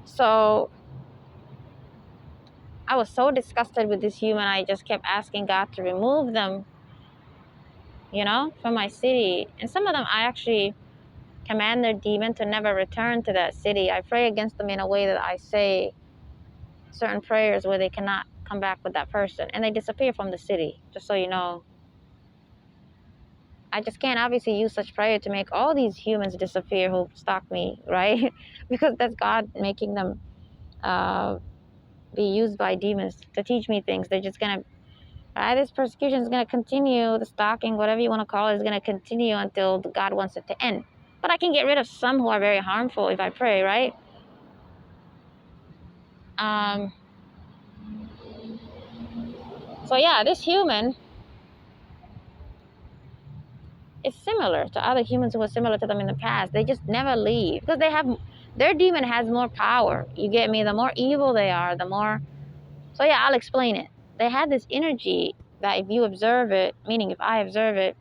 So I was so disgusted with this human, I just kept asking God to remove them, from my city. And some of them, I actually command their demon to never return to that city. I pray against them in a way that I say certain prayers where they cannot come back with that person, and they disappear from the city, just so you know. I just can't obviously use such prayer to make all these humans disappear who stalk me, right? Because that's God making them be used by demons to teach me things. They're just going to, this persecution is going to continue, the stalking, whatever you want to call it, is going to continue until God wants it to end. But I can get rid of some who are very harmful if I pray, right? So yeah, this human is similar to other humans who were similar to them in the past. They just never leave because their demon has more power. You get me? The more evil they are, the more. So yeah, I'll explain it. They had this energy that if you observe it, meaning if I observe it,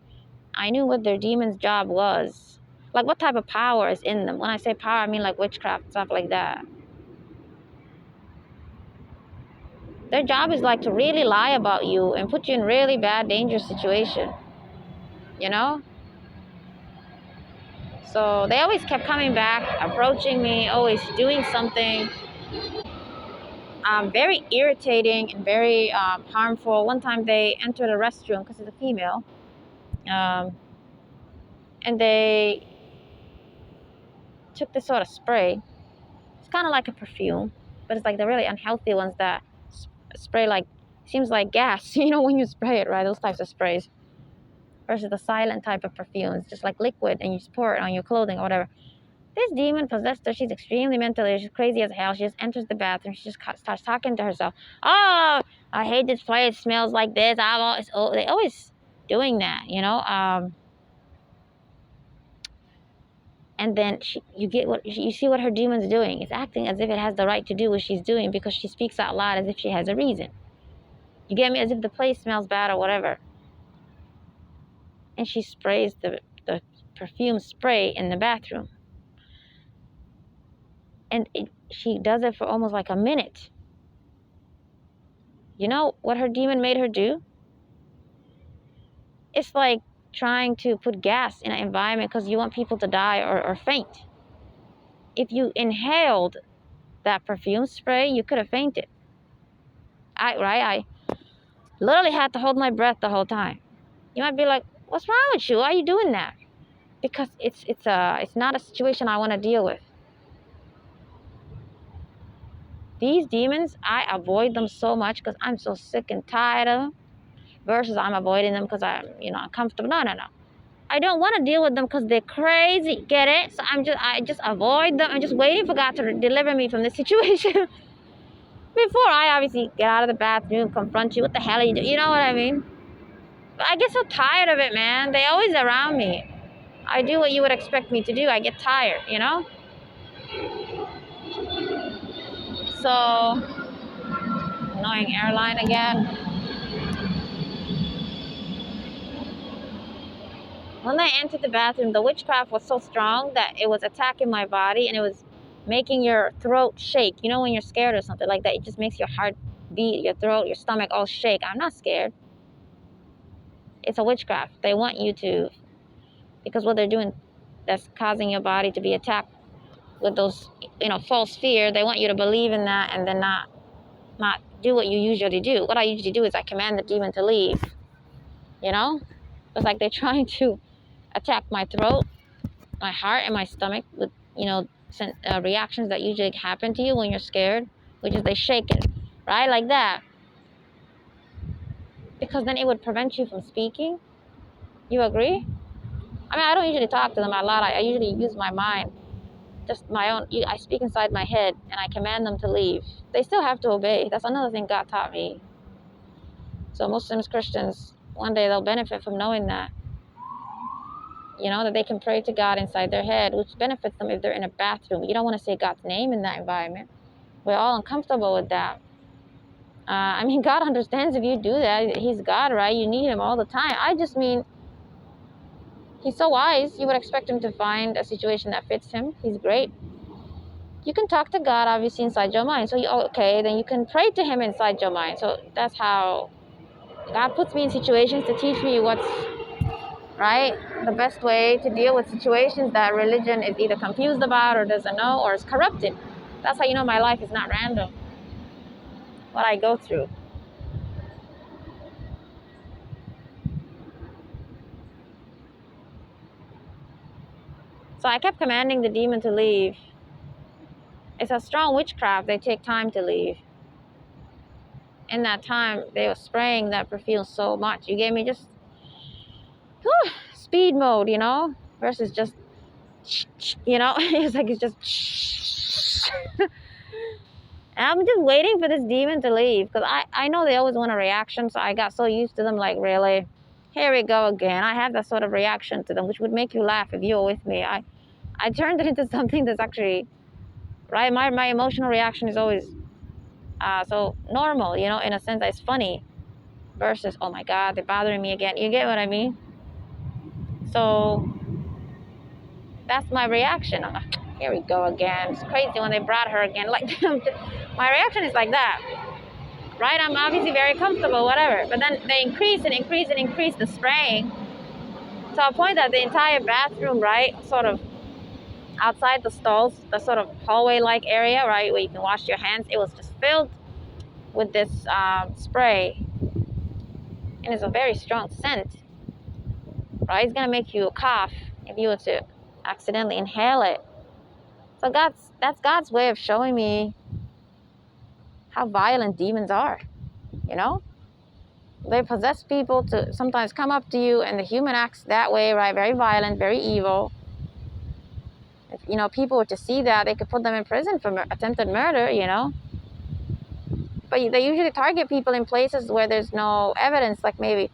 I knew what their demon's job was. Like what type of power is in them. When I say power, I mean like witchcraft, stuff like that. Their job is like to really lie about you and put you in really bad, dangerous situation. So they always kept coming back, approaching me, always doing something very irritating and very harmful. One time they entered a restroom because it's a female, and they took this sort of spray. It's kind of like a perfume, but it's like the really unhealthy ones that spray like, seems like gas, when you spray it, right? Those types of sprays. Versus the silent type of perfume. It's just like liquid and you just pour it on your clothing or whatever. This demon possessed her. She's extremely mentally. She's crazy as hell. She just enters the bathroom. She just starts talking to herself. Oh, I hate this place. It smells like this. They always doing that, And then you see what her demon's doing. It's acting as if it has the right to do what she's doing because she speaks out loud as if she has a reason. You get me? As if the place smells bad or whatever. And she sprays the perfume spray in the bathroom. And she does it for almost like a minute. You know what her demon made her do? It's like trying to put gas in an environment because you want people to die or faint. If you inhaled that perfume spray, you could have fainted. I literally had to hold my breath the whole time. You might be like, what's wrong with you? Why are you doing that? Because it's not a situation I want to deal with. These demons, I avoid them so much because I'm so sick and tired of them. Versus I'm avoiding them because I'm, uncomfortable. No. I don't want to deal with them because they're crazy. Get it? So I just avoid them. I'm just waiting for God to deliver me from this situation. Before I obviously get out of the bathroom, confront you. What the hell are you doing? You know what I mean? But I get so tired of it, man. They're always around me. I do what you would expect me to do. I get tired, So, annoying airline again. When I entered the bathroom, the witchcraft was so strong that it was attacking my body and it was making your throat shake. You know when you're scared or something like that, it just makes your heart beat, your throat, your stomach all shake. I'm not scared. It's a witchcraft. They want you to, because what they're doing that's causing your body to be attacked with those, false fear. They want you to believe in that and then not do what you usually do. What I usually do is I command the demon to leave. It's like they're trying to attack my throat, my heart, and my stomach with, reactions that usually happen to you when you're scared, which is they shake it, right? Like that. Because then it would prevent you from speaking. You agree? I mean, I don't usually talk to them a lot. I usually use my mind, just my own. I speak inside my head, and I command them to leave. They still have to obey. That's another thing God taught me. So Muslims, Christians, one day they'll benefit from knowing that. That they can pray to God inside their head, which benefits them if they're in a bathroom. You don't want to say God's name in that environment. We're all uncomfortable with that. God understands if you do that. He's God, right? You need him all the time. I just mean, he's so wise. You would expect him to find a situation that fits him. He's great. You can talk to God, obviously, inside your mind. So, okay, then you can pray to Him inside your mind. So that's how God puts me in situations to teach me what's right, the best way to deal with situations that religion is either confused about or doesn't know or is corrupted. That's how you know my life is not random, what I go through. So I kept commanding the demon to leave. It's a strong witchcraft. They take time to leave. In that time, they were spraying that perfume so much. You gave me just speed mode, you know, versus just, you know, it's like it's just. And I'm just waiting for this demon to leave because I know they always want a reaction. So I got so used to them, like, really? Here we go again. I have that sort of reaction to them, which would make you laugh if you were with me. I turned it into something that's actually, right? My emotional reaction is always so normal, you know, in a sense that it's funny versus, oh my God, they're bothering me again. You get what I mean? So that's my reaction. I'm like, here we go again. It's crazy when they brought her again. Like, my reaction is like that. Right? I'm obviously very comfortable, whatever. But then they increase and increase and increase the spraying to a point that the entire bathroom, right, sort of outside the stalls, the sort of hallway-like area, right, where you can wash your hands, it was just filled with this spray. And it's a very strong scent, right? It's going to make you cough if you were to accidentally inhale it. So that's God's way of showing me how violent demons are, you know? They possess people to sometimes come up to you, and the human acts that way, right? Very violent, very evil. If, you know, people were to see that, they could put them in prison for attempted murder, you know? But they usually target people in places where there's no evidence, like maybe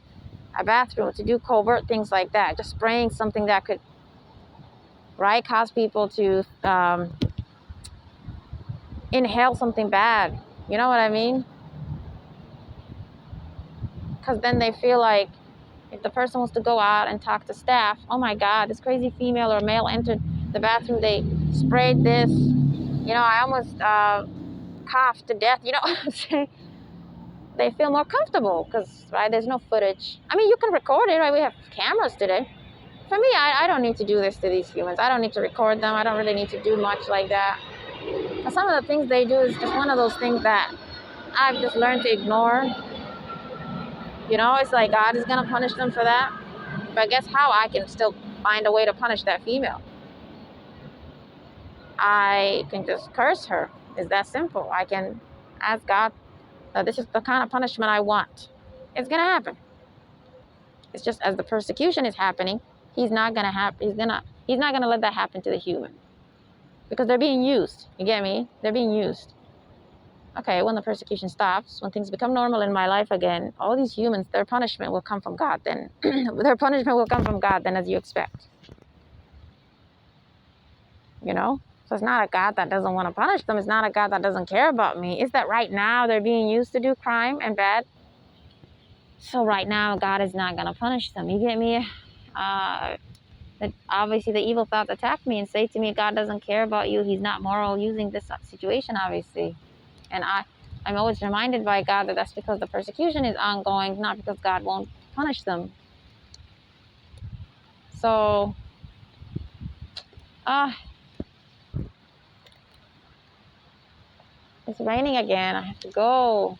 a bathroom, to do covert things like that. Just spraying something that could, right, cause people to inhale something bad. You know what I mean? Because then they feel like if the person wants to go out and talk to staff, oh my God, this crazy female or male entered the bathroom, they sprayed this. You know, I almost coughed to death. You know what I'm saying? They feel more comfortable because, right, there's no footage. I mean, you can record it, right? We have cameras today. For me, I don't need to do this to these humans. I don't need to record them. I don't really need to do much like that. But some of the things they do is just one of those things that I've just learned to ignore. You know, it's like God is going to punish them for that. But guess how I can still find a way to punish that female? I can just curse her. It's that simple. I can ask God that this is the kind of punishment I want. It's going to happen. It's just as the persecution is happening, he's not going to let that happen to the human. Because they're being used. You get me? They're being used. Okay, when the persecution stops, when things become normal in my life again, all these humans, their punishment will come from God then. Their punishment will come from God then, as you expect. You know? So it's not a God that doesn't want to punish them. It's not a God that doesn't care about me. It's that right now they're being used to do crime and bad. So right now, God is not going to punish them. You get me? Obviously, the evil thoughts attack me and say to me, God doesn't care about you. He's not moral using this situation, obviously. And I'm always reminded by God that that's because the persecution is ongoing, not because God won't punish them. So, it's raining again. I have to go.